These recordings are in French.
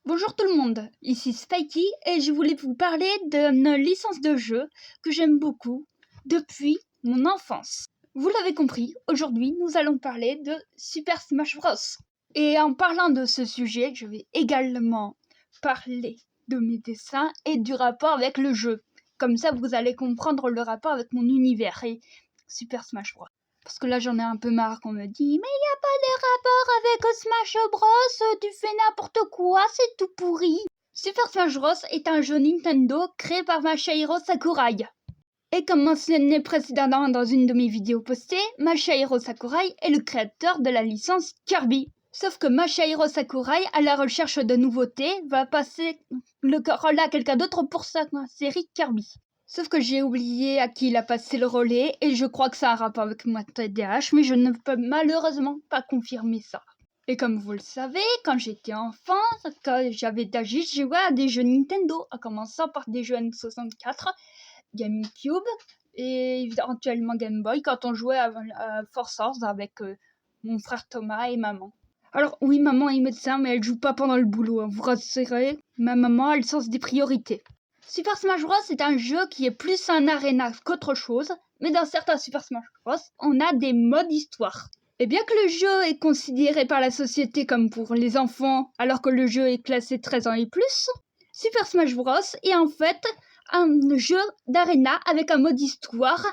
Bonjour tout le monde, ici Spikey et je voulais vous parler d'une licence de jeu que j'aime beaucoup depuis mon enfance. Vous l'avez compris, aujourd'hui nous allons parler de Super Smash Bros. Et en parlant de ce sujet, je vais également parler de mes dessins et du rapport avec le jeu. Comme ça vous allez comprendre le rapport avec mon univers et Super Smash Bros. Parce que là j'en ai un peu marre qu'on me dit « Mais il n'y a pas de rapport avec Smash Bros, tu fais n'importe quoi, c'est tout pourri !» Super Smash Bros est un jeu Nintendo créé par Masahiro Sakurai. Et comme mentionné précédemment dans une de mes vidéos postées, Masahiro Sakurai est le créateur de la licence Kirby. Sauf que Masahiro Sakurai, à la recherche de nouveautés, va passer le relais à quelqu'un d'autre pour sa série Kirby. Sauf que j'ai oublié à qui il a passé le relais et je crois que ça a un rapport avec mon TDAH, mais je ne peux malheureusement pas confirmer ça. Et comme vous le savez, quand j'étais enfant, quand j'avais d'âge, j'ai joué à des jeux Nintendo, en commençant par des jeux N64, GameCube et éventuellement Game Boy quand on jouait à Force Wars avec mon frère Thomas et maman. Alors oui, maman est médecin, mais elle joue pas pendant le boulot, hein, vous rassurez, ma maman a le sens des priorités. Super Smash Bros est un jeu qui est plus un arena qu'autre chose, mais dans certains Super Smash Bros, on a des modes histoire. Et bien que le jeu est considéré par la société comme pour les enfants, alors que le jeu est classé 13 ans et plus, Super Smash Bros est en fait un jeu d'arena avec un mode histoire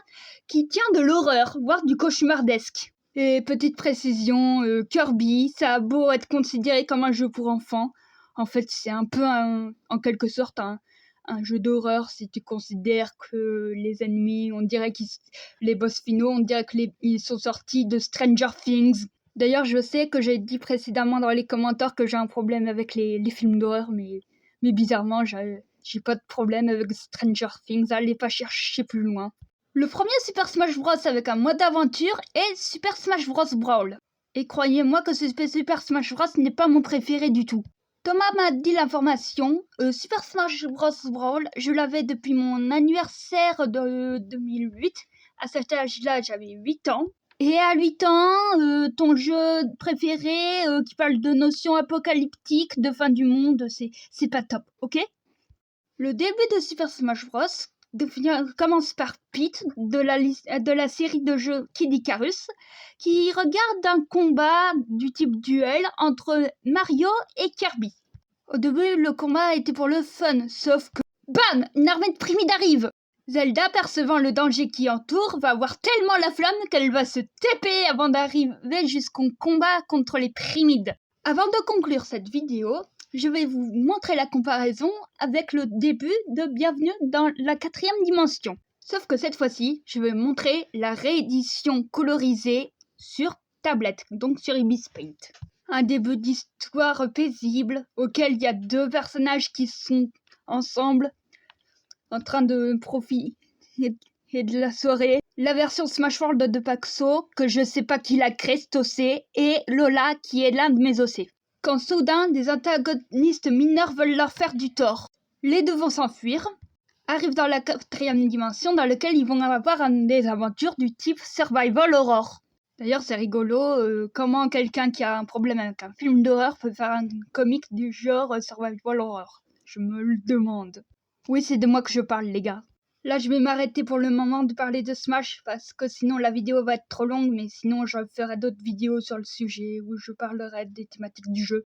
qui tient de l'horreur, voire du cauchemardesque. Et petite précision, Kirby, ça a beau être considéré comme un jeu pour enfants, en fait c'est un peu en quelque sorte un jeu d'horreur si tu considères que les ennemis, on dirait les boss finaux, on dirait qu'ils sont sortis de Stranger Things. D'ailleurs, je sais que j'ai dit précédemment dans les commentaires que j'ai un problème avec les films d'horreur, mais bizarrement, j'ai pas de problème avec Stranger Things, allez pas chercher plus loin. Le premier Super Smash Bros avec un mode aventure est Super Smash Bros Brawl. Et croyez-moi que ce Super Smash Bros n'est pas mon préféré du tout. Thomas m'a dit l'information, Super Smash Bros Brawl, je l'avais depuis mon anniversaire de 2008. À cet âge-là, j'avais 8 ans. Et à 8 ans, ton jeu préféré qui parle de notions apocalyptiques, de fin du monde, c'est pas top, ok? Le début de Super Smash Bros commence par Pete de la série de jeux Kid Icarus qui regarde un combat du type duel entre Mario et Kirby. Au début, le combat était pour le fun, sauf que BAM! Une armée de primides arrive! Zelda, percevant le danger qui entoure, va avoir tellement la flamme qu'elle va se taper avant d'arriver jusqu'au combat contre les primides. Avant de conclure cette vidéo, je vais vous montrer la comparaison avec le début de Bienvenue dans la 4e dimension. Sauf que cette fois-ci, je vais montrer la réédition colorisée sur tablette, donc sur Ibis Paint. Un début d'histoire paisible, auquel il y a 2 personnages qui sont ensemble, en train de profiter de la soirée. La version Smash World de Paxo, que je sais pas qui l'a créé, cet OC, et Lola, qui est l'un de mes OC. Quand soudain, des antagonistes mineurs veulent leur faire du tort. Les deux vont s'enfuir, arrivent dans la 4e dimension dans laquelle ils vont avoir des aventures du type Survival Horror. D'ailleurs, c'est rigolo, comment quelqu'un qui a un problème avec un film d'horreur peut faire un comic du genre Survival Horror. Je me le demande. Oui, c'est de moi que je parle, les gars. Là, je vais m'arrêter pour le moment de parler de Smash parce que sinon la vidéo va être trop longue, mais sinon je ferai d'autres vidéos sur le sujet où je parlerai des thématiques du jeu.